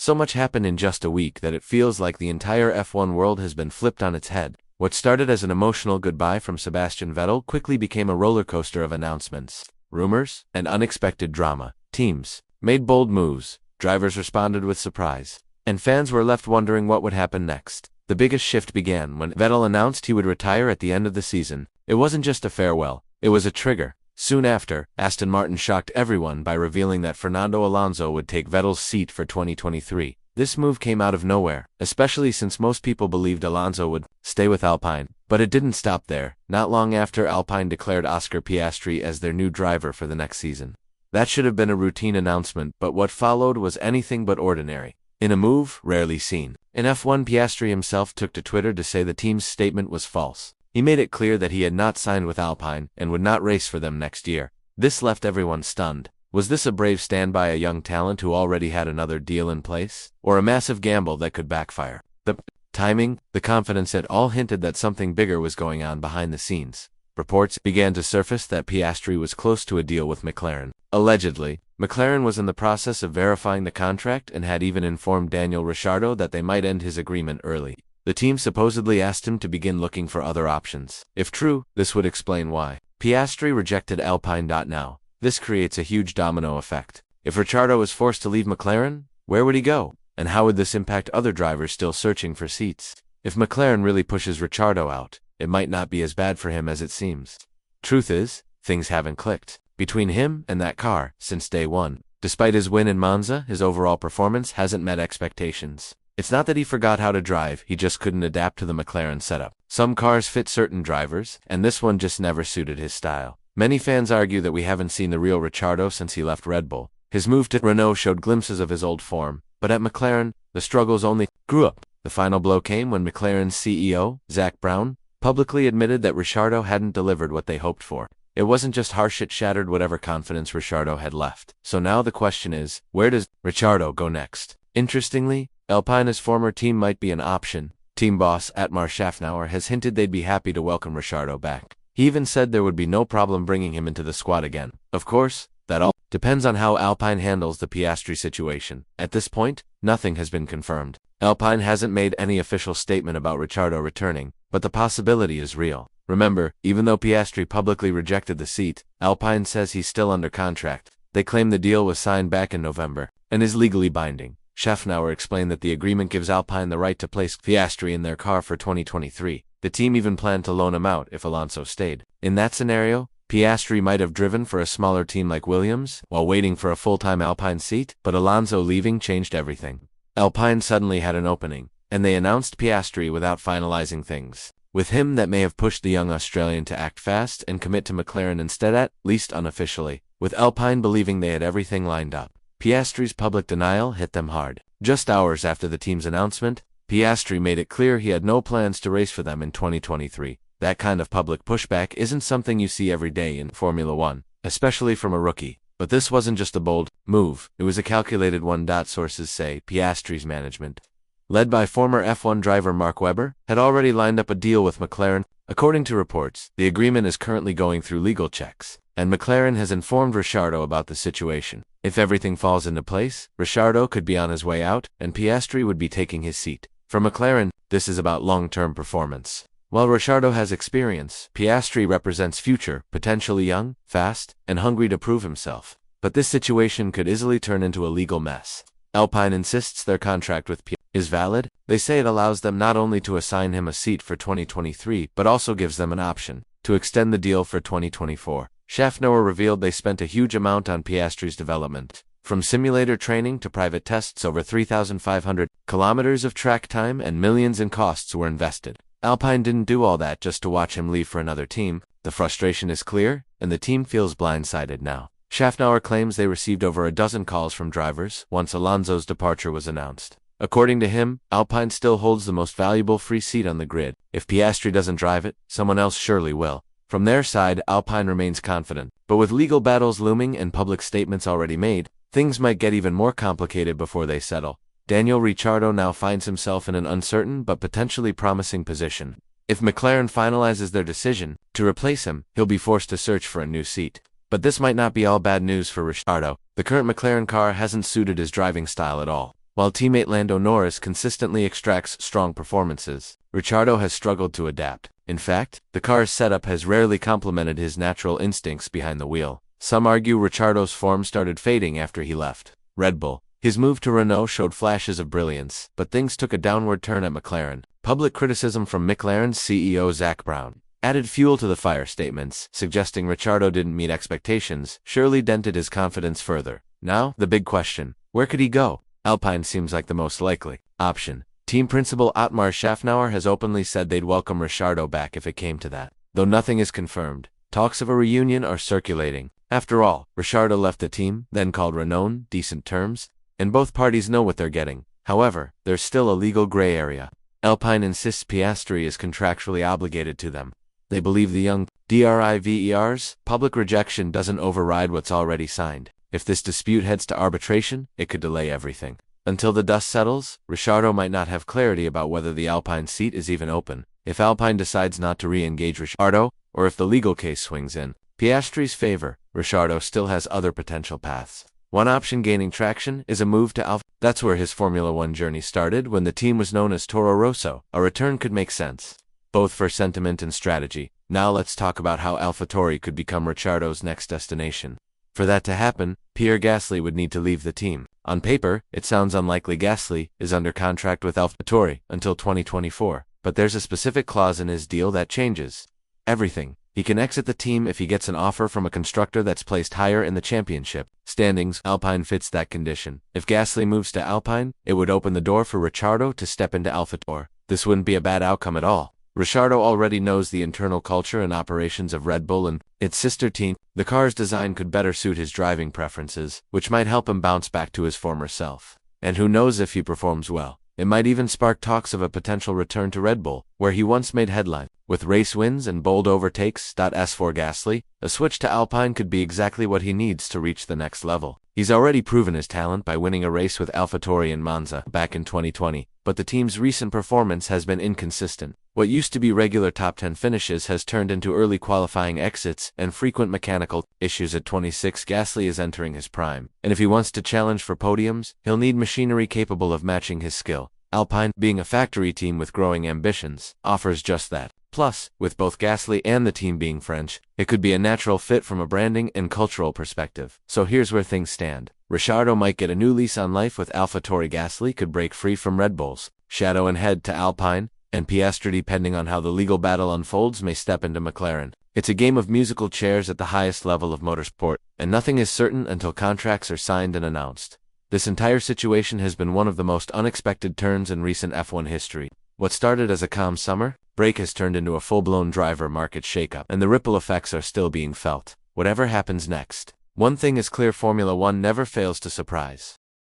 So much happened in just a week that it feels like the entire F1 world has been flipped on its head. What started as an emotional goodbye from Sebastian Vettel quickly became a roller coaster of announcements, rumors, and unexpected drama. Teams made bold moves, drivers responded with surprise, and fans were left wondering what would happen next. The biggest shift began when Vettel announced he would retire at the end of the season. It wasn't just a farewell, it was a trigger. Soon after, Aston Martin shocked everyone by revealing that Fernando Alonso would take Vettel's seat for 2023. This move came out of nowhere, especially since most people believed Alonso would stay with Alpine. But it didn't stop there. Not long after, Alpine declared Oscar Piastri as their new driver for the next season. That should have been a routine announcement, but what followed was anything but ordinary. In a move rarely seen, in F1, Piastri himself took to Twitter to say the team's statement was false. He made it clear that he had not signed with Alpine and would not race for them next year. This left everyone stunned. Was this a brave stand by a young talent who already had another deal in place? Or a massive gamble that could backfire? The timing, the confidence, it all hinted that something bigger was going on behind the scenes. Reports began to surface that Piastri was close to a deal with McLaren. Allegedly, McLaren was in the process of verifying the contract and had even informed Daniel Ricciardo that they might end his agreement early. The team supposedly asked him to begin looking for other options. If true, this would explain why Piastri rejected Alpine. Now, this creates a huge domino effect. If Ricciardo is forced to leave McLaren, where would he go? And how would this impact other drivers still searching for seats? If McLaren really pushes Ricciardo out, it might not be as bad for him as it seems. Truth is, things haven't clicked between him and that car since day one. Despite his win in Monza, his overall performance hasn't met expectations. It's not that he forgot how to drive, he just couldn't adapt to the McLaren setup. Some cars fit certain drivers, and this one just never suited his style. Many fans argue that we haven't seen the real Ricciardo since he left Red Bull. His move to Renault showed glimpses of his old form, but at McLaren, the struggles only grew up. The final blow came when McLaren's CEO, Zak Brown, publicly admitted that Ricciardo hadn't delivered what they hoped for. It wasn't just harsh, it shattered whatever confidence Ricciardo had left. So now the question is, where does Ricciardo go next? Interestingly, Alpine's former team might be an option. Team boss Otmar Szafnauer has hinted they'd be happy to welcome Ricciardo back. He even said there would be no problem bringing him into the squad again. Of course, that all depends on how Alpine handles the Piastri situation. At this point, nothing has been confirmed. Alpine hasn't made any official statement about Ricciardo returning, but the possibility is real. Remember, even though Piastri publicly rejected the seat, Alpine says he's still under contract. They claim the deal was signed back in November and is legally binding. Szafnauer explained that the agreement gives Alpine the right to place Piastri in their car for 2023. The team even planned to loan him out if Alonso stayed. In that scenario, Piastri might have driven for a smaller team like Williams while waiting for a full-time Alpine seat, but Alonso leaving changed everything. Alpine suddenly had an opening, and they announced Piastri without finalizing things. With him, that may have pushed the young Australian to act fast and commit to McLaren instead, at least unofficially, with Alpine believing they had everything lined up. Piastri's public denial hit them hard. Just hours after the team's announcement, Piastri made it clear he had no plans to race for them in 2023. That kind of public pushback isn't something you see every day in Formula One, especially from a rookie. But this wasn't just a bold move, it was a calculated one. Sources say Piastri's management, led by former F1 driver Mark Webber, had already lined up a deal with McLaren. According to reports, the agreement is currently going through legal checks, and McLaren has informed Ricciardo about the situation. If everything falls into place, Ricciardo could be on his way out, and Piastri would be taking his seat. For McLaren, this is about long-term performance. While Ricciardo has experience, Piastri represents future, potentially young, fast, and hungry to prove himself. But this situation could easily turn into a legal mess. Alpine insists their contract with Piastri is valid. They say it allows them not only to assign him a seat for 2023, but also gives them an option to extend the deal for 2024. Szafnauer revealed they spent a huge amount on Piastri's development. From simulator training to private tests, over 3,500 kilometers of track time and millions in costs were invested. Alpine didn't do all that just to watch him leave for another team. The frustration is clear, and the team feels blindsided now. Szafnauer claims they received over a dozen calls from drivers once Alonso's departure was announced. According to him, Alpine still holds the most valuable free seat on the grid. If Piastri doesn't drive it, someone else surely will. From their side, Alpine remains confident, but with legal battles looming and public statements already made, things might get even more complicated before they settle. Daniel Ricciardo now finds himself in an uncertain but potentially promising position. If McLaren finalizes their decision to replace him, he'll be forced to search for a new seat. But this might not be all bad news for Ricciardo. The current McLaren car hasn't suited his driving style at all. While teammate Lando Norris consistently extracts strong performances, Ricciardo has struggled to adapt. In fact, the car's setup has rarely complemented his natural instincts behind the wheel. Some argue Ricciardo's form started fading after he left Red Bull. His move to Renault showed flashes of brilliance, but things took a downward turn at McLaren. Public criticism from McLaren's CEO Zak Brown added fuel to the fire. Statements suggesting Ricciardo didn't meet expectations surely dented his confidence further. Now, the big question: where could he go? Alpine seems like the most likely option. Team principal Otmar Szafnauer has openly said they'd welcome Ricciardo back if it came to that. Though nothing is confirmed, talks of a reunion are circulating. After all, Ricciardo left the team, then called Renault, decent terms, and both parties know what they're getting. However, there's still a legal gray area. Alpine insists Piastri is contractually obligated to them. They believe the young driver's public rejection doesn't override what's already signed. If this dispute heads to arbitration, it could delay everything. Until the dust settles, Ricciardo might not have clarity about whether the Alpine seat is even open. If Alpine decides not to re-engage Ricciardo, or if the legal case swings in Piastri's favor, Ricciardo still has other potential paths. One option gaining traction is a move to Alfa. That's where his Formula One journey started when the team was known as Toro Rosso. A return could make sense, both for sentiment and strategy. Now let's talk about how AlphaTauri could become Ricciardo's next destination. For that to happen, Pierre Gasly would need to leave the team. On paper, it sounds unlikely. Gasly is under contract with AlphaTauri until 2024, but there's a specific clause in his deal that changes everything. He can exit the team if he gets an offer from a constructor that's placed higher in the championship standings. Alpine fits that condition. If Gasly moves to Alpine, it would open the door for Ricciardo to step into AlphaTauri. This wouldn't be a bad outcome at all. Ricciardo already knows the internal culture and operations of Red Bull and its sister team. The car's design could better suit his driving preferences, which might help him bounce back to his former self. And who knows, if he performs well, it might even spark talks of a potential return to Red Bull, where he once made headlines with race wins and bold overtakes. As for Gasly, a switch to Alpine could be exactly what he needs to reach the next level. He's already proven his talent by winning a race with AlphaTauri in Monza back in 2020, but the team's recent performance has been inconsistent. What used to be regular top 10 finishes has turned into early qualifying exits and frequent mechanical issues. At 26, Gasly is entering his prime, and if he wants to challenge for podiums, he'll need machinery capable of matching his skill. Alpine, being a factory team with growing ambitions, offers just that. Plus, with both Gasly and the team being French, it could be a natural fit from a branding and cultural perspective. So here's where things stand. Ricciardo might get a new lease on life with AlphaTauri. Gasly could break free from Red Bull's shadow and head to Alpine, and Piastri, depending on how the legal battle unfolds, may step into McLaren. It's a game of musical chairs at the highest level of motorsport, and nothing is certain until contracts are signed and announced. This entire situation has been one of the most unexpected turns in recent F1 history. What started as a calm summer break has turned into a full-blown driver market shakeup, and the ripple effects are still being felt. Whatever happens next, one thing is clear: Formula One never fails to surprise.